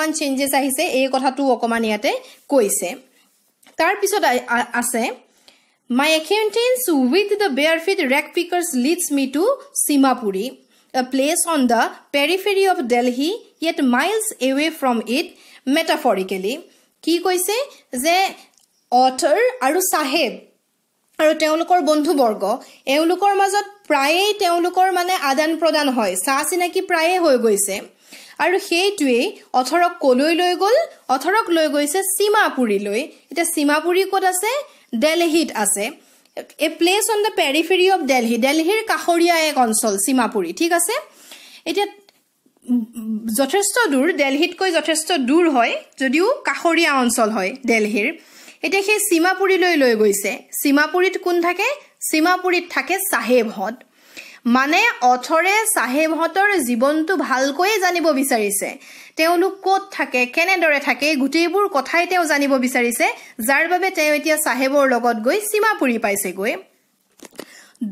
অকমান চেঞ্জেস আহিছে এই কথাটো অকমান ইয়াতে কৈছে তাৰ পিছত আছে My acquaintance with the barefoot rag pickers leads me to Simapuri, a place on the periphery of Delhi, yet miles away from it, metaphorically. কি কৈছে যে author আৰু সাহেব আৰু তেওঁলোকৰ বন্ধুবৰ্গ এওঁলোকৰ মাজত প্ৰায়ে তেওঁলোকৰ মানে আদান প্ৰদান হয় সাচিনাকি প্ৰায়ে হৈ গৈছে আৰু সেইটোৱে অথৰক কলৈ লৈ গল অথৰক লৈ গৈছে সীমাপুৰীলৈ এটা সীমাপুৰী ক'ত আছে দিল্লীত আছে a place on the periphery of Delhi দিল্লীৰ কাষৰীয়া এক অঞ্চল সীমাপুৰী ঠিক আছে এটা যথেষ্ট দূৰ দিল্লীতকৈ যথেষ্ট দূৰ হয় যদিও কাষৰীয়া অঞ্চল হয় দিল্লীৰ এটা সেই সীমাপুৰীলৈ লৈ গৈছে সীমাপুৰীত কোন থাকে সীমাপুৰীত থাকে সাহেবহত মানে অথৰে সাহেবহতৰ জীৱনটো ভালকৈ জানিব বিচাৰিছে তেওঁলোক ক'ত থাকে কেনেদৰে থাকে গুটেইবোৰ কথাই তেওঁ জানিব বিচাৰিছে যাৰ বাবে তেওঁ এতিয়া সাহেবৰ লগত গৈ সীমাপুৰী পাইছে গৈ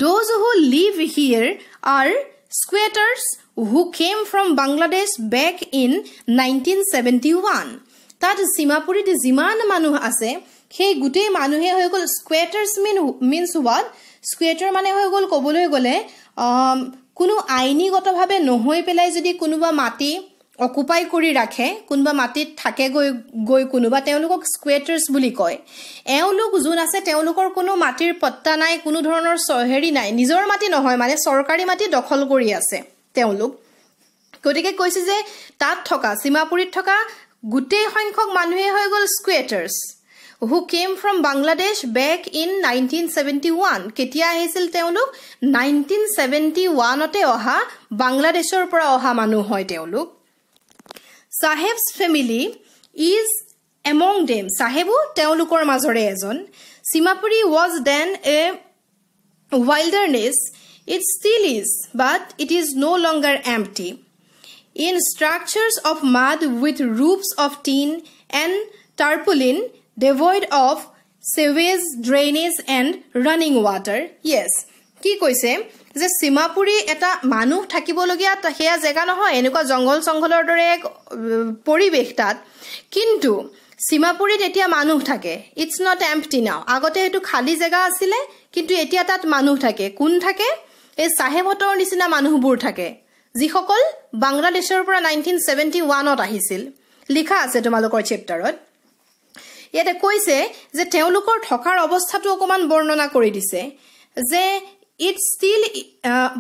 Those who live here are squatters who came from Bangladesh back in 1971 তাত সীমাপুৰীত যিমান মানুহ আছে সেই গুটেই মানুহে হৈ গল squatters means what squatter মানে হৈ গল কবলৈ গলে কোনো আইনীগতভাৱে নহৈ পেলাই যদি কোনোবা মাটি অকুপাই কৰি ৰাখে কোনোবা মাটিত থাকে গৈ কোনোবা তেওঁলোকক স্কুৱেটাৰ্ছ বুলি কয় এওঁলোক যোন আছে তেওঁলোকৰ কোনো মাটিৰ পত্তা নাই কোনো ধৰণৰ হেৰি নাই নিজৰ মাটি নহয় মানে চৰকাৰী মাটি দখল কৰি আছে তেওঁলোক গতিকে কৈছে যে তাত থকা সীমাপুৰীত থকা গুটেই সংখ্যক মানুহে হৈ গল স্কুৱেটাৰ্ছ who came from Bangladesh back in 1971 কেতিয়া আহিছিল তেওঁলোক 1971 তে অহা বাংলাদেশৰ পৰা অহা মানুহ হয় তেওঁলোক Saheb's family is among them. Sahebu তেওঁলোকৰ মাজৰে এজন Simapuri was then a wilderness. It still is, but it is no longer empty. In structures of mud with roofs of tin and tarpaulin, devoid of sewage, drainage and running water. Yes. কি কৈছে যে সীমাপুৰী এটা মানুহ থাকিবলগীয়া হেয়া জেগা নহয় এনেকুৱা জংগল সংঘলৰ দৰে এক পৰিবেশ তাত কিন্তু সীমাপুৰীত এতিয়া মানুহ থাকে ইটস নট এম্পটি নাও আগতে এটো খালি জেগা আছিল কিন্তু এতিয়া তাত মানুহ থাকে কোন থাকে এই সাহেবহতৰ নিচিনা মানুহবোৰ থাকে যিসকল বাংলাদেশৰ পৰা 1971 ত আহিছিল লিখা আছে তোমালোকৰ চেপ্টাৰত ইয়াতে কৈছে যে তেওঁলোকৰ থকাৰ অৱস্থাটো অকমান বৰ্ণনা কৰি দিছে যে It's still,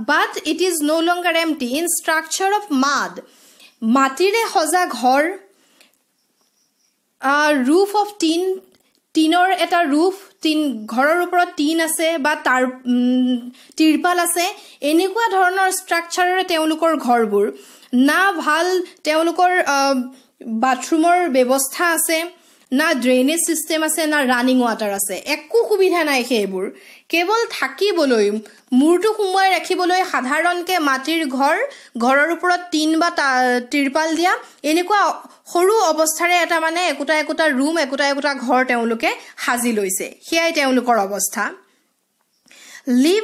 but it is no longer empty. In structure of mud, matire hoza ghor, roof of tin, tinor eta roof, tin ghoror upor tin ase ba tar tirpal ase. Enekua dhoroner structure teolukor ghorbur. Na bhal teolukor bathroomor bebostha ase. না drainage system আছে না running water আছে একো সুবিধা নাই হেবোৰ কেৱল থাকিবলৈ মূৰটো সুমুৱাই ৰাখিবলৈ সাধাৰণকে মাটিৰ ঘৰৰ ওপৰত টিন বা তিৰপাল দিয়া এনেকুৱা সৰু অৱস্থাৰে এটা মানে একোটা ৰুম একোটা ঘৰ তেওঁলোকে হাজি লৈছে হেয়াই তেওঁলোকৰ অৱস্থা লিভ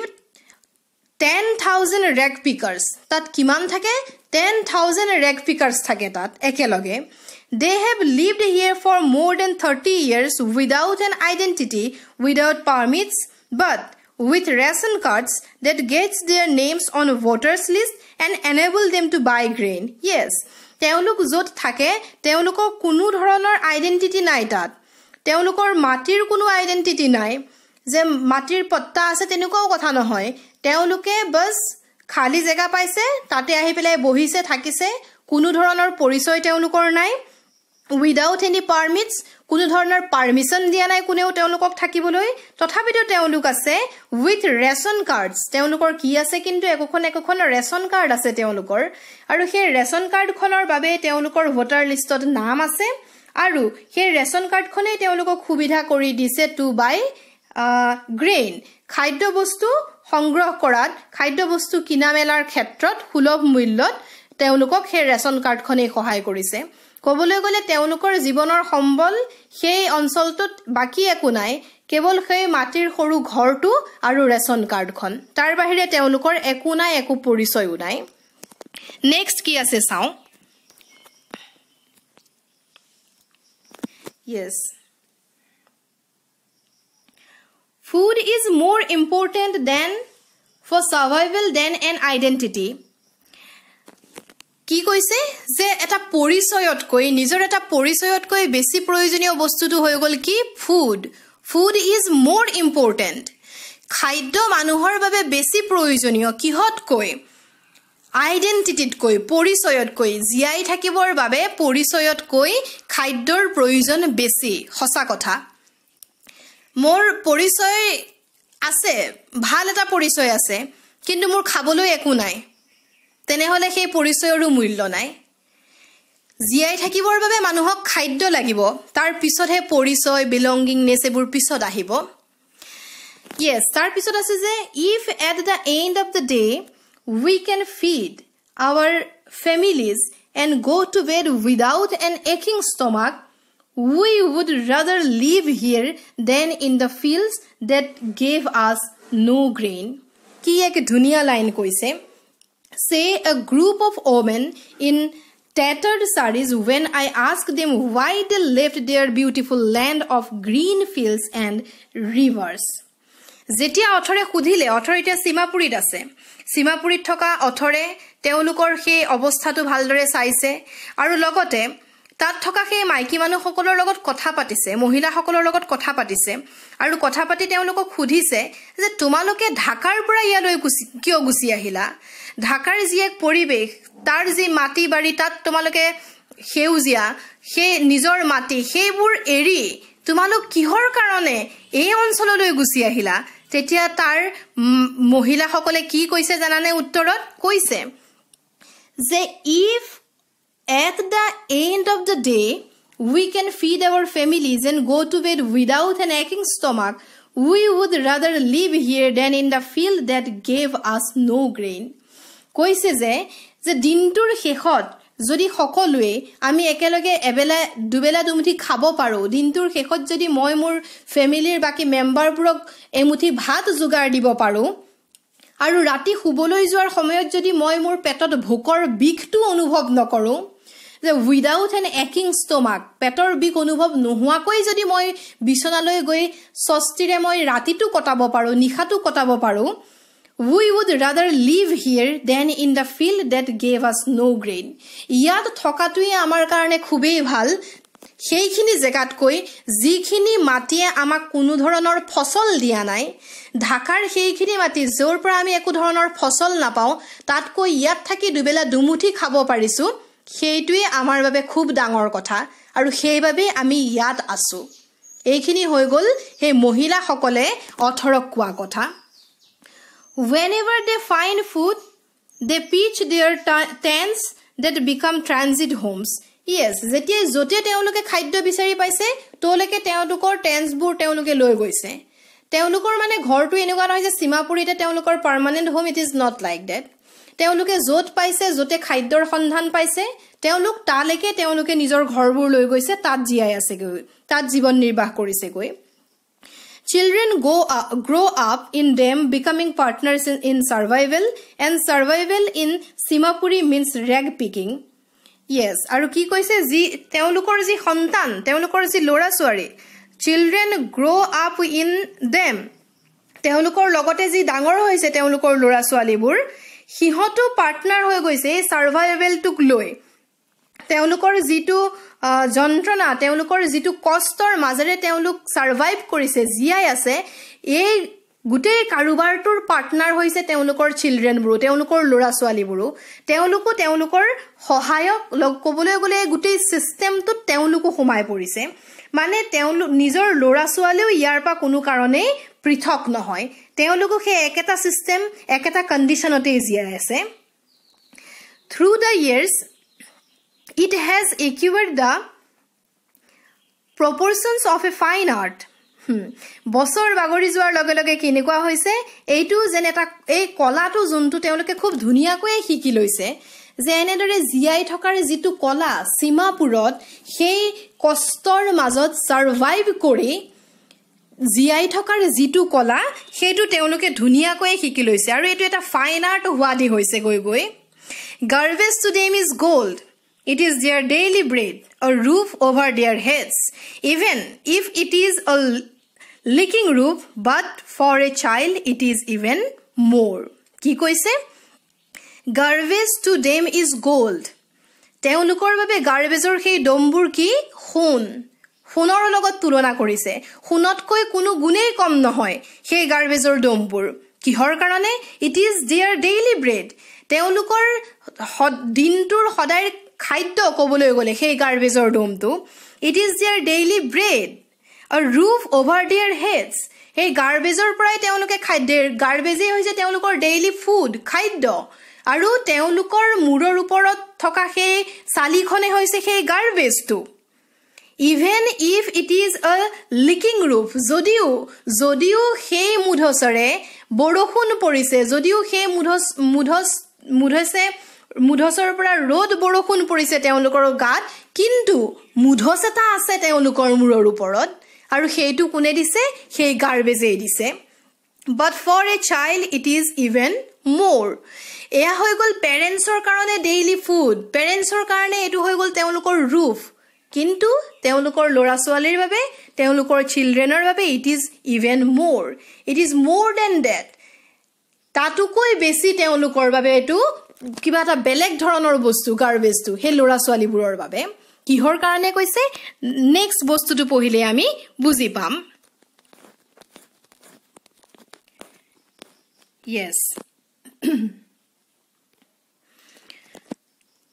10,000 rag pickers তাত কিমান থাকে 10,000 rag pickers থাকে তাত একেলগে They have lived here for more than 30 years without an identity, without permits, but with ration cards that gets their names on a voters list and enable them to buy grain. Yes, তেওঁলোক যত থাকে তেওঁলোকৰ কোনো ধৰণৰ identity নাই তাত তেওঁলোকৰ মাটিৰ কোনো আইডেন্টিটি নাই যে মাটিৰ পত্তা আছে তেনেকুৱাও কথা নহয় তেওঁলোকে বস খালি জেগা পাইছে তাতে আহি পেলাই বহিছে থাকিছে কোনো ধৰণৰ পৰিচয় তেওঁলোকৰ নাই without any permits কোনো ধৰণৰ পাৰমিশন দিয়া নাই কোনেও তেওঁলোকক থাকিবলৈ তথাপিতো তেওঁলোক আছে with ration cards তেওঁলোকৰ কি আছে কিন্তু একোখন ৰেশন কাৰ্ড আছে তেওঁলোকৰ আৰু সেই ৰেশন কাৰ্ডখনৰ বাবে তেওঁলোকৰ ভোটাৰ লিষ্টত নাম আছে আৰু সেই ৰেশন কাৰ্ডখনে তেওঁলোকক সুবিধা কৰি দিছে টু বাই গ্ৰেইন খাদ্য বস্তু সংগ্ৰহ কৰাত খাদ্য বস্তু কিনা মেলাৰ ক্ষেত্ৰত সুলভ মূল্যত তেওঁলোকক সেই ৰেশন কাৰ্ডখনে সহায় কৰিছে কবলৈ গলে তেওঁলোকৰ জীৱনৰ সম্বল সেই অঞ্চলটোত বাকি একো নাই কেৱল সেই মাটিৰ সৰু ঘৰটো আৰু ৰেশন কাৰ্ডখন তাৰ বাহিৰে তেওঁলোকৰ একো নাই একো পৰিচয়ও নাই নেক্সট কি আছে চাও Yes. Food is more important than for survival than an identity. কি কৈছে যে এটা পৰিচয়তকৈ নিজৰ এটা পৰিচয়তকৈ বেছি প্ৰয়োজনীয় বস্তুটো হৈ গল কি ফুড ফুড ইজ মোৰ ইম্পৰ্টেন্ট খাদ্য মানুহৰ বাবে বেছি প্ৰয়োজনীয় কিহতকৈ আইডেন্টিটিতকৈ পৰিচয়তকৈ জিয়াই থাকিবৰ বাবে পৰিচয়তকৈ খাদ্যৰ প্ৰয়োজন বেছি হসা কথা মোৰ পৰিচয় আছে ভাল এটা পৰিচয় আছে কিন্তু মোৰ খাবলৈ একো নাই তেনেহলে সেই পৰিচয়ৰো মূল্য নাই জিয়াই থাকিবৰ বাবে মানুহক খাদ্য লাগিব তাৰ পিছতহে পৰিচয় বিলংগিংনেছ এবোৰ পিছত আহিব yes তাৰ পিছত আছে যে if at the end of the day we can feed our families and go to bed without an aching stomach we would rather live here than in the fields that gave us no grain কি এক ধুনিয়া line কৈছে say a group of women in tattered sarees when I asked them why they left their beautiful land of green fields and rivers. Jetia authore khudile author eta Simapurit ase. Simapurit thoka authore teolukor he obosthato bhaldore saise aru logote তাত থকা সেই মাইকী মানুহ সকলৰ লগত কথা পাতিছে মহিলা সকলৰ লগত কথা পাতিছে আৰু কথা পাতি তেওঁলোকক খুধিছে যে তোমালোকে ঢাকাৰ পৰা ইয়ালৈ কিয় গুছি আহিলা ঢাকাৰ যি এক পৰিবেশ তাৰ যি মাটি বাৰী তাত তোমালোকে হেউজিয়া সেই নিজৰ মাটি সেইবোৰ এৰি তোমালোক কিহৰ কাৰণে এই অঞ্চললৈ গুছি আহিলা তেতিয়া তাৰ মহিলা সকলে কি কৈছে জানানে উত্তৰত কৈছে যে if at the end of the day we can feed our families and go to bed without an aching stomach we would rather live here than in the field that gave us no grain কৈছে যে দিনটোৰ শেষত যদি সকলোৱে আমি একেলগে এবেলা দুবেলা দুমুঠি খাব পাৰো দিনটোৰ শেষত যদি মই মোৰ ফ্যামিলিৰ বাকি মেম্বাৰবোৰক এমুঠি ভাত যোগাৰ দিব পাৰো আৰু ৰাতি শুবলৈ যোৱাৰ সময়ত যদি মই মোৰ পেটত ভোকৰ বিখটো অনুভৱ নকৰো যে উইদাউট এন একিং ষ্টমাক পেটৰ বিক অনুভৱ নোহোৱাকৈ যদি মই বিছনালৈ গৈ সস্তিৰে মই ৰাতিটো কটাব পাৰো নিখাটো কটাব পাৰো we would rather live here than in the field that gave us no grain ইয়াত থকাটোই আমাৰ কাৰণে খুবেই ভাল সেইখিনি জেগাত কৈ যিখিনি মাটিয়ে আমাক কোনো ধৰণৰ ফসল দিয়া নাই ঢাকাৰ সেইখিনি মাটি জোৰ পৰা আমি একো ধৰণৰ ফসল নাপাও তাত কৈ ইয়াত থাকি দুবেলা দুমুঠি খাব পাৰিছো সেইটোই আমাৰ বাবে খুব ডাঙৰ কথা আৰু সেইবাবে আমি ইয়াত আছো এইখিনি হৈ গল হে মহিলা সকলে অথৰক কোৱা কথা whenever they find food they pitch their tents that become transit homes yes যেতিয়া জতে তেওঁলোকে খাদ্য বিচাৰি পাইছে তোলকে তেওঁলোকৰ টেন্টছবোৰ তেওঁলোকে লৈ গৈছে তেওঁলোকৰ মানে ঘৰটো এনেকুৱা নহয় যে সীমাপুৰীতে তেওঁলোকৰ permanent home it is not like that তেওঁলোকে জত পাইছে জতে খাদ্যৰ সন্ধান পাইছে তেওঁলোক তালেকে তেওঁলোকে নিজৰ ঘৰবোৰ লৈ গৈছে তাত জিয়াই আছে গৈ তাত জীৱন নিৰ্বাহ কৰিছে গৈ Children grow up in them becoming partners in survival and survival in Simapuri means rag picking. Yes, aru ki koise ji teolukor ji santan teolukor ji lora suari children grow up in them teolukor logote ji dangor hoise teolukor lora sualibur hihoto partner hoy goise survival tuk loi teolukor jitu যন্ত্ৰণা তেওঁলোকৰ যিটো কষ্টৰ মাজেৰে তেওঁলোক সাৰ্ভাইভ কৰিছে জিয়াই আছে এই গুটেই কাৰোবাৰটোৰ পাৰ্টনাৰ হৈছে তেওঁলোকৰ চিলড্ৰেন ব্ৰু তেওঁলোকৰ লৰা ছোৱালী ব্ৰু তেওঁলোকো তেওঁলোকৰ সহায়ক লগ কবলৈ গলে গুটেই সিস্টেমটো তেওঁলোকো সোমাই পৰিছে মানে তেওঁলোক নিজৰ লৰা ছোৱালীও ইয়াৰ পা কোনো কাৰণে পৃথক নহয় তেওঁলোকো সেই একেটা সিস্টেম একেটা কন্ডিশনতে জিয়াই আছে through the years it has acquired the proportions of a fine art বছৰ বাগৰি যোৱাৰ লগে লগে কিনেকুৱা হৈছে এইটো যেন এটা এই কলাটো যোনটো তেওঁলোকে খুব ধুনিয়াকৈ শিকি লৈছে যে এনেদৰে জিয়াই থকাৰ যিটো কলা সীমাপুৰত সেই কষ্টৰ মাজত সাৰ্ভাইভ কৰি জিয়াই থকাৰ যিটো কলা সেইটো তেওঁলোকে ধুনিয়াকৈ শিকি লৈছে আৰু এইটো এটা ফাইন আৰ্ট হোৱাদি হৈছে গৈ গৈ garbage to them is gold It is their daily bread, a roof over their heads, even if it is a leaking roof, but for a child it is even more. কি কৈছে? Garbage to them is gold. তেওঁলোকৰ বাবে গাৰ্বেজৰ সেই ডমবোৰ কি? সোণ। সোণৰ লগত তুলনা কৰিছে। সোণতকৈ কোনো গুণেই কম নহয় সেই গাৰ্বেজৰ ডমবোৰ। কিহৰ কাৰণে? It is their daily bread. তেওঁলোকৰ দিনটোৰ সদায় খাদ্য ক'বলৈ গ'লে সেই গাৰ্বেজৰ ডমটো। It is their daily bread, a roof over their heads. এই গাৰ্বেজৰ পৰাই তেওঁলোকে গাৰ্বেজেই হৈছে তেওঁলোকৰ ডেইলি ফুড, খাদ্য। আৰু তেওঁলোকৰ মূৰৰ ওপৰত থকা সেই চালিখনে হৈছে সেই গাৰ্বেজটো। Even if it is a leaking roof, যদিও সেই মুধচৰে বৰষুণ পৰিছে, যদিও সেই মুধচৰ পৰা ৰ'দ বৰষুণ পৰিছে তেওঁলোকৰ গাত, কিন্তু মুধচ এটা আছে তেওঁলোকৰ মূৰৰ ওপৰত, আৰু সেইটো কোনে দিছে? সেই গাৰ্বেজেই দিছে। But for a child it is even more. এয়া হৈ গ'ল পেৰেণ্টছৰ কাৰণে ডেইলি ফুড, পেৰেণ্টছৰ কাৰণে এইটো হৈ গ'ল তেওঁলোকৰ ৰুফ, কিন্তু তেওঁলোকৰ ল'ৰা ছোৱালীৰ বাবে, তেওঁলোকৰ চিলড্ৰেনৰ বাবে it is even more, it is more than that. তাতোকৈ বেছি তেওঁলোকৰ বাবে এইটো কিবা এটা বেলেগ ধৰণৰ বস্তু গাৰ্বেজটো সেই ল'ৰা ছোৱালীবোৰৰ বাবে। কিহৰ কাৰণে কৈছে? নেক্সট বস্তুটো পঢ়িলে আমি বুজি পাম। Yes.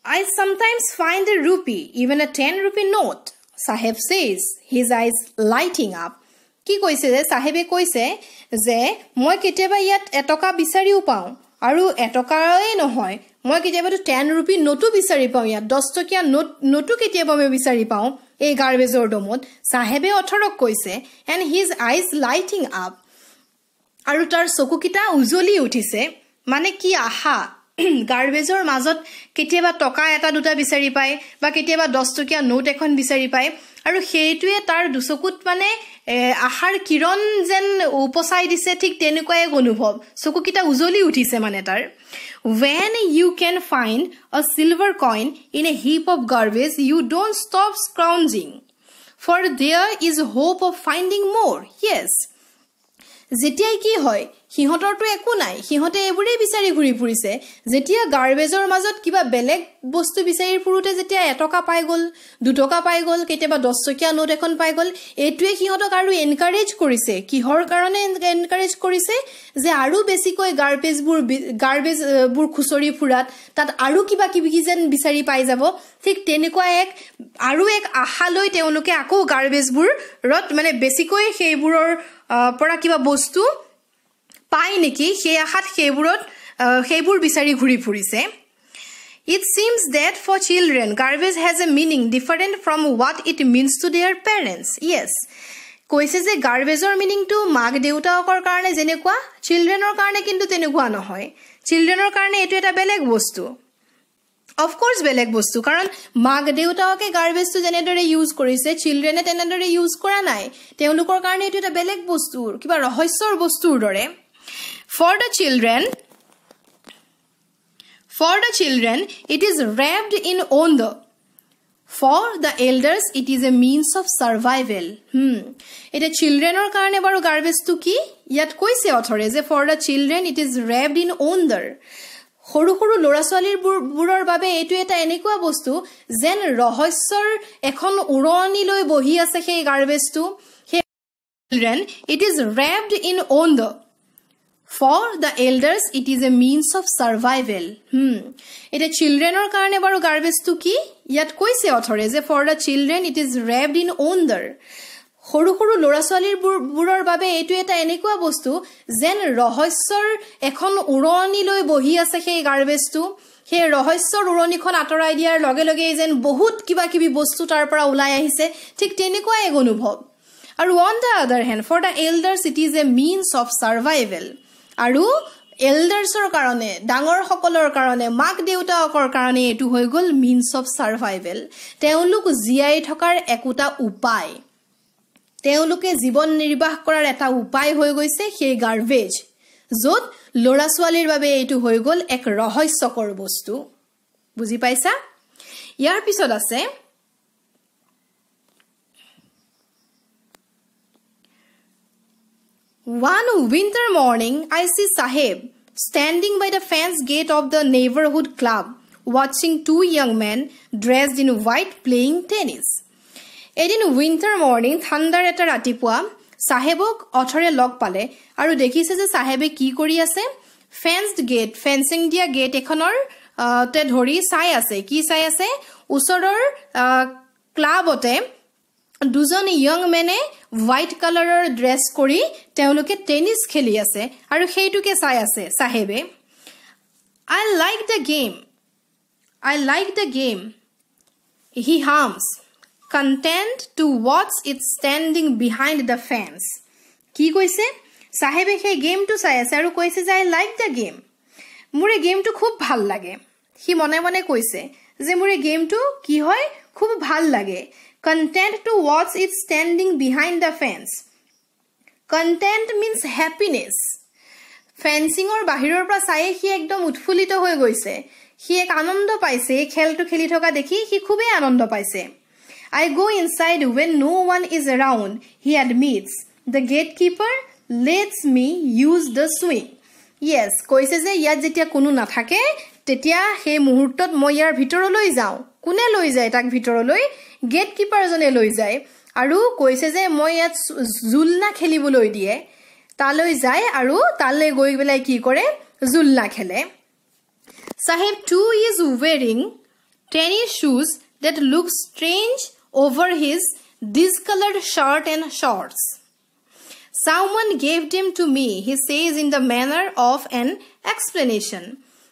I sometimes find a rupee, even a 10 rupee note. Saheb says, his eyes lighting up. কি কৈছে যে সাহেবে কৈছে যে মই কেতিয়াবা ইয়াত এটকা বিচাৰিও পাওঁ, আৰু এটকাই নহয়, মই কেতিয়াবাতো 10 rupee নোটো বিচাৰি পাওঁ, ইয়াত 10 টকীয়া নোটো কেতিয়াবা মই বিচাৰি পাওঁ এই গাৰ্বেজৰ ডমত। সাহেবে অথৰক কৈছে, and his eyes lighting up. আৰু তাৰ চকুকেইটা উজলি উঠিছে। মানে কি আহা, গাৰ্বেজৰ মাজত কেতিয়াবা টকা এটা দুটা বিচাৰি পায়, বা কেতিয়াবা 10 টকীয়া নোট এখন বিচাৰি পায়, আৰু সেইটোৱে তাৰ দুচকুত মানে আহাৰ কিৰণ যেন উপচাই দিছে, ঠিক তেনেকুৱাই এক অনুভৱ। চকুকেইটা উজলি উঠিছে মানে তাৰ। When you can find a silver coin in a heap of garbage, you don't stop scrounging, for there is hope of finding more. Yes. যেতিয়াই কি হয়, সিহঁতৰটো একো নাই, সিহঁতে এইবোৰেই বিচাৰি ঘূৰি ফুৰিছে। যেতিয়া গাৰ্বেজৰ মাজত কিবা বেলেগ বস্তু বিচাৰি ফুৰোতে যেতিয়া এটকা পাই গ'ল, 2 টকা পাই গ'ল, কেতিয়াবা 10 টকীয়া নোট এখন পাই গ'ল, এইটোৱে সিহঁতক আৰু এনকাৰেজ কৰিছে। কিহৰ কাৰণে এনকাৰেজ কৰিছে? যে আৰু বেছিকৈ গাৰ্বেজবোৰ খুচৰি ফুৰাত, তাত আৰু কিবা কিবি যেন বিচাৰি পাই যাব। ঠিক তেনেকুৱা আৰু এক আশা লৈ তেওঁলোকে আকৌ গাৰ্বেজবোৰত মানে বেছিকৈ সেইবোৰৰ পৰা কিবা বস্তু পায় নেকি সেই আশাত সেইবোৰ বিচাৰি ঘূৰি ফুৰিছে। It seems that for children, garbage has a meaning different from what it means to their parents. Yes. কৈছে যে গাৰ্বেজৰ মিনিংটো মাক দেউতাকৰ কাৰণে যেনেকুৱা, চিলড্ৰেনৰ কাৰণে কিন্তু তেনেকুৱা নহয়। চিলড্ৰেনৰ কাৰণে এইটো এটা বেলেগ বস্তু। অফকোৰ্স বেলেগ বস্তু, কাৰণ মাক দেউতাকে গাৰ্বেজটো যেনেদৰে ইউজ কৰিছে, চিলড্ৰেনে তেনেদৰে ইউজ কৰা নাই। তেওঁলোকৰ কাৰণে এইটো এটা বেলেগ বস্তু, কিবা ৰহস্যৰ বস্তুৰ দৰে। For the children, it is wrapped in wonder. For the elders, it is a means of survival. এটা চিলড্ৰেনৰ কাৰণে বাৰু গাৰ্বেজটো কি? ইয়াত কৈছে অথৰে যে for the children, it is wrapped in wonder. সৰু সৰু ল'ৰা ছোৱালীবোৰৰ বাবে এইটো এটা এনেকুৱা বস্তু যেন ৰহস্যৰ এখন উৰণি লৈ বহি আছে সেই গাৰ্বেজটো। Children, it is wrapped in wonder. For the elders, it is a means of survival. এটা চিলড্ৰেনৰ কাৰণে বাৰু গাৰ্বেজটো কি? ইয়াত কৈছে অথৰে যে for the children, it is wrapped in wonder. সৰু সৰু ল'ৰা ছোৱালীবোৰৰ বাবে এইটো এটা এনেকুৱা বস্তু যেন ৰহস্যৰ এখন উৰণি লৈ বহি আছে সেই গাৰ্বেজটো। সেই ৰহস্যৰ উৰণিখন আঁতৰাই দিয়াৰ লগে লগে যেন বহুত কিবা কিবি বস্তু তাৰ পৰা ওলাই আহিছে, ঠিক তেনেকুৱা এক অনুভৱ। আৰু on the other hand, for the elders, it is a means of survival. আৰু এল্ডাৰ্ছৰ কাৰণে, ডাঙৰ সকলৰ কাৰণে, মাক দেউতাকৰ কাৰণে এইটো হৈ গ'ল মিনছ অফ সাৰ্ভাইভেল। তেওঁলোক জীয়াই থকাৰ একোটা উপায়, তেওঁলোকে জীৱন নিৰ্বাহ কৰাৰ এটা উপায় হৈ গৈছে সেই গাৰ্বেজ, য'ত ল'ৰা ছোৱালীৰ বাবে এইটো হৈ গ'ল এক ৰহস্যকৰ বস্তু। বুজি পাইছা? ইয়াৰ পিছত আছে One winter morning, I see Saheb standing by the fence gate of the neighborhood club, watching two young men dressed in white playing tennis. এদিন winter morning, ঠাণ্ডাৰ এটা ৰাতিপুৱা সাহেবক অথৰে লগ পালে আৰু দেখিছে যে সাহেবে কি কৰি আছে fenced gate, fencing দিয়া gate এখনৰ তে ধৰি চাই আছে কি চাই আছে ওচৰৰ ক্লাবতে দুজন ইয়ং মেনে হোৱাইট কালাৰৰ ড্ৰেছ কৰি তেওঁলোকে টেনিস খেলি আছে আৰু সেইটোকে চাই আছে সাহেবে I like the game he hums content to watch it standing behind the fence কি কৈছে সাহেবে সেই গেমটো চাই আছে আৰু কৈছে যে I like the game মোৰ এই গেমটো খুব ভাল লাগে হি মনে মনে কৈছে যে মোৰ এই গেমটো কি হয় খুব ভাল লাগে content to watch it standing behind the fence content means happiness fencing or bahiৰৰ পৰা চাই হি একদম উৎফুল্লিত হৈ গৈছে হি এক আনন্দ পাইছে খেলটো খেলি থকা দেখি হি খুবেই আনন্দ পাইছে I go inside when no one is around he admits the gatekeeper lets me use the swing yes কৈছে যে ইয়াত যেতিয়া কোনো নাথাকে তেতিয়া সেই মুহূৰ্তত মই ইয়াৰ ভিতৰলৈ যাওঁ কোনে লৈ যায় তাক ভিতৰলৈ gatekeeper জনে লৈ যায় আৰু কৈছে যে মই ইয়াত জুলনা খেলিবলৈ দিয়ে তালৈ যায় আৰু তালৈ গৈ বেলাই কি কৰে জুলনা খেলে Saheb too is wearing tennis shoes that look strange over his discolored shirt and shorts Someone gave them to me he says in the manner of an explanation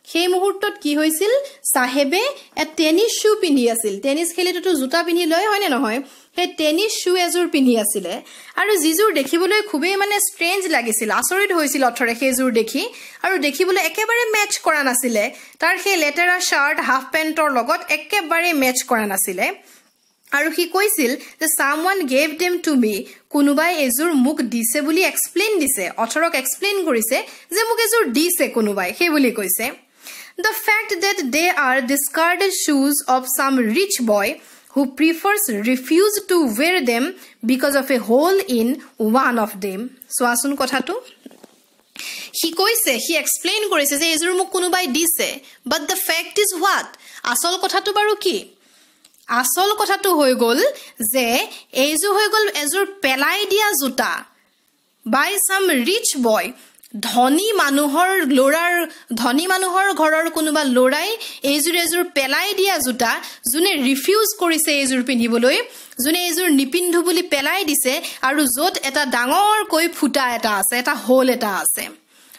সেই মুহূৰ্তত কি হৈছিল সাহেবে এ টেনিস শু পিন্ধি আছিল টেনিস খেলিটো জোতা পিন্ধি লয় হয়নে নহয় হে টেনিস শু এজোৰ পিন্ধি আছিল আৰু জিজুৰ দেখিবলৈ খুবেই মানে ষ্ট্ৰেঞ্জ লাগিছিল আচৰিত হৈছিল অথৰে সেইজোৰ দেখি আৰু দেখিবলৈ একেবাৰে মেচ কৰা নাছিল তাৰ সেই লেটেৰা শাৰ্ট হাফ পেন্টৰ লগত একেবাৰে মেচ কৰা নাছিল আৰু হি কৈছিল যে someone gave them to me কোনোবাই এজোৰ মুক দিছে বুলি এক্সপ্লেইন দিছে অথৰক এক্সপ্লেইন কৰিছে যে মুক এজোৰ দিছে কোনোবাই সেই বুলি কৈছে The fact that they are discarded shoes of some rich boy who prefers refuse to wear them because of a hole in one of them. So asun kothatu he koise he explain korise je ezur muk konubai dise but the fact is what asol kothatu baru ki asol kothatu hoy gol je eju hoy gol ezur pelai dia juta by some rich boy ধনী মানুহৰ ঘৰৰ কোনোবা লৰাই Azure পেলাই দিয়া জুতা জুনে refuse কৰিছে এজুৰ পিন্ধিবলৈ জুনে এজুৰ নিপিন্ধু বুলি পেলাই দিছে আৰু যত এটা ডাঙৰ কৈ ফুটা এটা আছে এটা হোল এটা আছে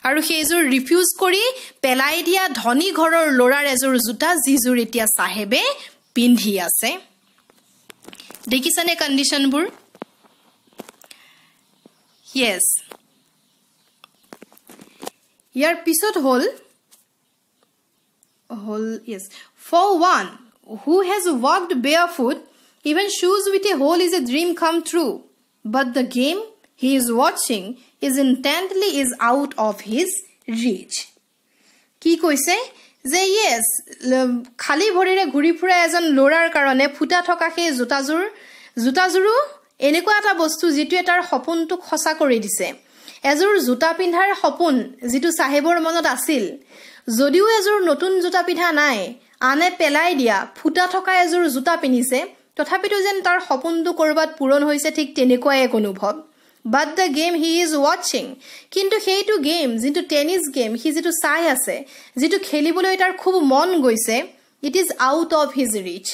আৰু সেইজুৰ ৰিফিউজ কৰি পেলাই দিয়া ধনী ঘৰৰ লৰাৰ এজুৰ জুতা জিজুৰ এতিয়া সাহেবে পিন্ধি আছে দেখিছানে কন্ডিশনবোৰ yes Your pisot hole yes for one who has walked barefoot even shoes with a hole is a dream come true but the game he is watching is intently is out of his reach ki koise je yes khali bhorire ঘুৰি ফুৰা এজন লৰাৰ কাৰণে ফুটা থকা সেই জুতাজুৰু এনেকুৱা এটা বস্তু যেটো এটাৰ সপোনটো খসা কৰি দিছে এজোৰ জুতা পিন্ধাৰ সপোন যেটো সাহেবৰ মনত আছিল যদিও এজোৰ নতুন জুতা পিন্ধা নাই আনে পেলাই দিয়া ফুটা থকা এজোৰ জুতা পিন্ধিছে তথাপিতো যেন তাৰ সপোনটো কৰবাত পূৰণ হৈছে ঠিক তেনেকুৱাই এক অনুভৱ but the game he is watching কিন্তু সেইটো গেম যেটো টেনিস গেম হি যেটো চাই আছে যেটো খেলিবলৈ তাৰ খুব মন গৈছে it is out of his reach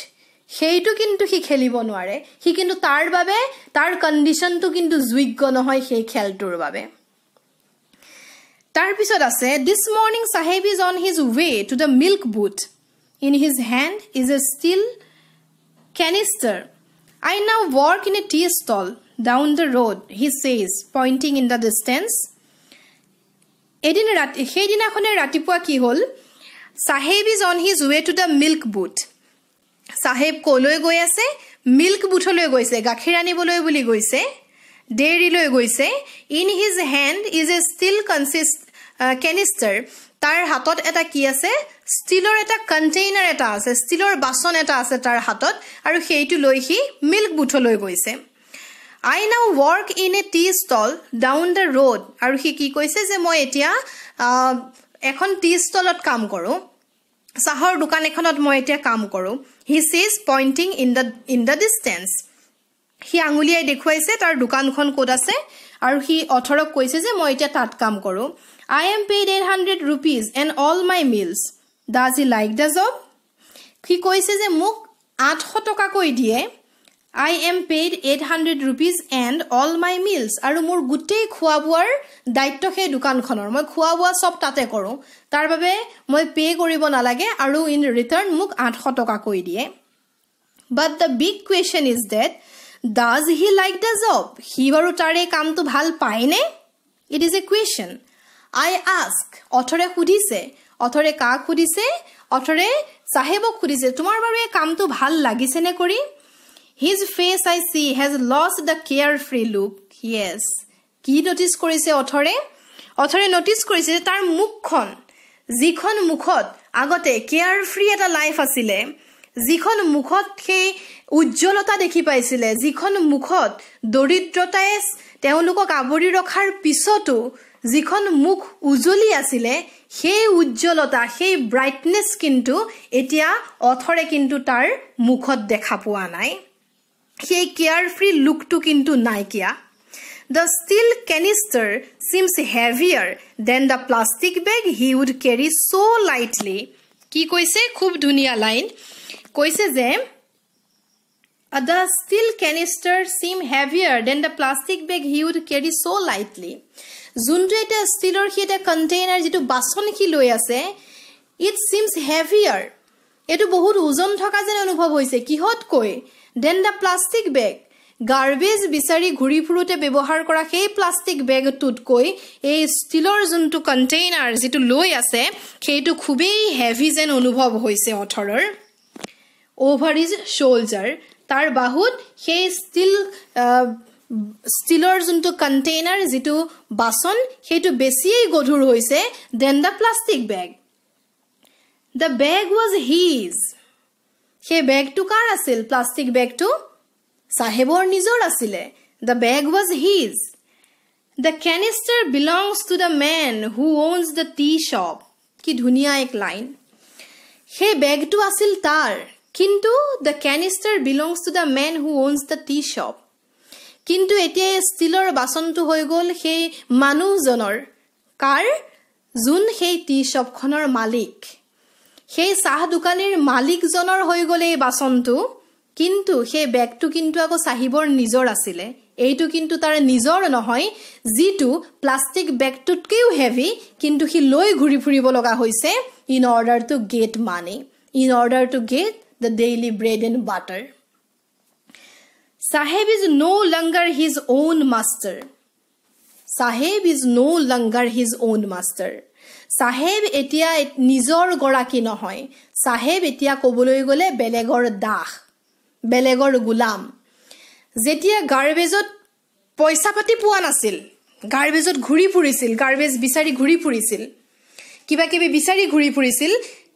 সেইটো কিন্তু হি খেলিব নোৱাৰে হি কিন্তু তাৰ বাবে তাৰ কন্ডিশনটো কিন্তু যোগ্য নহয় সেই খেলটোৰ বাবে তাৰ পিছত আছে this morning Saheb is on his way to the milk booth in his hand is a steel canister I now work in a tea stall down the road he says pointing in the distance এদিন ৰাতি সেইদিনাখনে ৰাতিপুৱা কি হল Saheb is on his way to the milk booth Saheb কলৈ গৈ আছে milk বুথলৈ গৈছে গাখীৰ আনিবলৈ বুলি গৈছে ডেইৰী লৈ গৈছে in his hand is a steel canister তাৰ হাতত এটা কি আছে ষ্টিলৰ এটা কণ্টেইনাৰ এটা আছে ষ্টিলৰ বাচন এটা আছে তাৰ হাতত আৰু সেইটো লৈ সি মিল্ক বুথলৈ গৈছে I now work in a tea stall down the road আৰু সি কি কৈছে যে মই এতিয়া এখন টি ষ্টলত কাম কৰো চাহৰ দোকান এখনত মই এতিয়া কাম কৰো he says pointing in the distance সি আঙুলিয়াই দেখুৱাইছে তাৰ দোকানখন ক'ত আছে আৰু সি অথৰক কৈছে যে মই এতিয়া তাত কাম কৰো I am paid 800 rupees and all my meals does he like the job সি কৈছে যে মোক 800 টকা কৈ দিয়ে I am paid 800 rupees and all my meals আৰু মোৰ গুটেই খোৱাবোৱাৰ দায়িত্ব হে দোকানখনৰ মই খোৱাবোৱা সব তাতে কৰো তাৰ বাবে মই পে কৰিব নালাগে আৰু ইন ৰিটাৰ্ন মোক 800 টকা কৈ দিয়ে but the big question is that does he like the job হি বাৰু তাৰে কামটো ভাল পায়নে it is a question I ask অথৰে খুদিছে অথৰে কাক খুদিছে অথৰে সাহেবক খুদিছে তোমাৰ বাৰু এই কামটো ভাল লাগিছে নে কৰি His face I see has lost the carefree look. Yes. কি নোটিস কৰিছে অথৰে নোটিস কৰিছে তাৰ মুখখন যিখন মুখত আগতে কেয়াৰফ্ৰী এটা লাইফ আছিলে যিখন মুখত সেই উজ্জ্বলতা দেখি পাইছিলে যিখন মুখত দৰিদ্ৰতাই তেওঁলোকক আৱৰি ৰখাৰ পিছতো যিখন মুখ উজ্জ্বলি আছিলে সেই উজ্জ্বলতা সেই ব্ৰাইটনেছ কিন্তু এতিয়া অথৰে কিন্তু তাৰ মুখত দেখা পোৱা নাই সেই কেয়াৰফ্ৰী লুকটো কিন্তু নাইকিয়া The steel canister seems heavier than the plastic bag he would carry so lightly. কি কৈছে খুব ধুনিয়া লাইন কৈছে যে The steel canister seem heavier than the plastic bag he would carry so lightly. যোনটো এটা ষ্টিলৰ কি এটা কণ্টেইনাৰ যেটো বাচন কি লৈ আছে it seems heavier এটো বহুত ওজন থকা যেন অনুভৱ হৈছে কিহত কৈ than the plastic bag garbage বিচাৰি ঘুৰি ফুৰুতে ব্যৱহাৰ কৰা সেই প্লাষ্টিক বেগটোত কৈ এই ষ্টিলৰ যোনটো কণ্টেইনাৰ যেটো লৈ আছে সেইটো খুবেই হেভি যেন অনুভৱ হৈছে অথৰৰ over his shoulder তাৰ বাহুত সেই ষ্টিলৰ যোনটো কণ্টেইনাৰ যেটো বাচন সেইটো বেছিই গধুৰ হৈছে than the plastic bag the bag was his সেই বেগটো কাৰ আছিল প্লাষ্টিক বেগটো সাহেবৰ নিজৰ আছিলে the bag was his the canister belongs to the man who owns the tea shop কি ধুনিয়া এক লাইন সেই বেগটো আছিল তাৰ কিন্তু the canister belongs to the man who owns the tea shop কিন্তু এতিয়া ষ্টিলৰ বাচনটো হৈ গল সেই মানুহজনৰ কাৰ যোন সেই টি শপখনৰ মালিক সেই চাহ দোকানৰ মালিকজনৰ হৈ গলে এই বাচনটো কিন্তু সেই বেগটো কিন্তু আকৌ সাহিবৰ নিজৰ আছিল এইটো কিন্তু তাৰ নিজৰ নহয় জিটো প্লাষ্টিক বেগটোতকেও হেভি কিন্তু হি লৈ ঘুৰি ফুৰিব লগা হৈছে in order to get money in order to get the daily bread and butter Sahib is no longer his own master Sahib is no longer his own master Sahib etia নিজৰ গৰাকী নহয় Sahib etia কবলৈ গলে বেলেগৰ দাস বেলেগৰ গোলাম যেতিয়া গাৰ্বেজত পইচা পাতি পোৱা নাছিল গাৰ্বেজত ঘুৰি ফুৰিছিল গাৰ্বেজ বিচাৰি ঘুৰি ফুৰিছিল কিবা কিবি বিচাৰি ঘুৰি ফুৰিছিল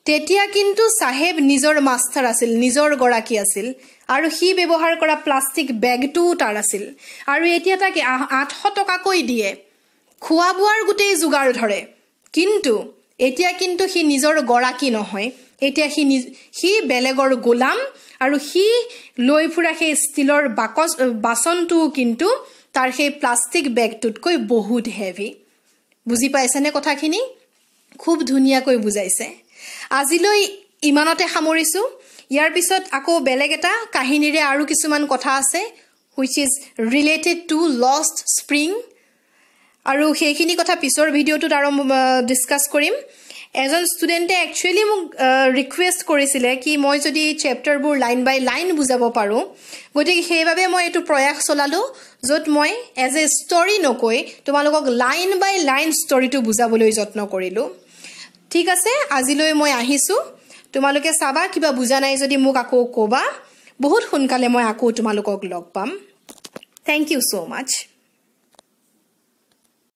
তেতিয়া কিন্তু সাহেব নিজৰ মাষ্টাৰ আছিল নিজৰ গৰাকী আছিল আৰু হি ব্যৱহাৰ কৰা প্লাষ্টিক বেগটো তাৰ আছিল আৰু এতিয়া তাকে 800 টকা কৈ দিয়ে খোৱা বোৱাৰ গুটেই জুগাৰ ধৰে কিন্তু এতিয়া কিন্তু হি নিজৰ গৰাকী নহয় এতিয়া হি বেলেগৰ গোলাম আৰু হি লৈ ফুৰা সেই ষ্টিলৰ বাচনটো কিন্তু তাৰ সেই প্লাষ্টিক বেগটোতকৈ বহুত হেভি বুজি পাইছানে কথাখিনি খুব ধুনিয়াকৈ বুজাইছে আজিলৈ ইমানতে সামৰিছো ইয়াৰ পিছত আকৌ বেলেগ এটা কাহিনীৰে আৰু কিছুমান কথা আছে which is related to lost spring আৰু সেইখিনি কথা পিছৰ ভিডিওটোত আৰু ডিসকাস কৰিম এজন ষ্টুডেন্টে একচুয়ালি মোক ৰিকুৱেষ্ট কৰিছিলে কি মই যদি চেপ্টাৰবোৰ লাইন বাই লাইন বুজাব পাৰো গতিকে সেইভাবে মই এটো প্ৰয়াস চলালো যত মই এজ এ ষ্টৰী নকৈ তোমালোকক লাইন বাই লাইন ষ্টৰীটো বুজাবলৈ যত্ন কৰিলো ঠিক আছে আজিলৈ মই আহিছো তোমালোকে সাবা কিবা বুজা নাই যদি মোক আকৌ কবা বহুত সোনকালে মই আকৌ তোমালোকক লগ পাম থ্যাংক ইউ সো মাচ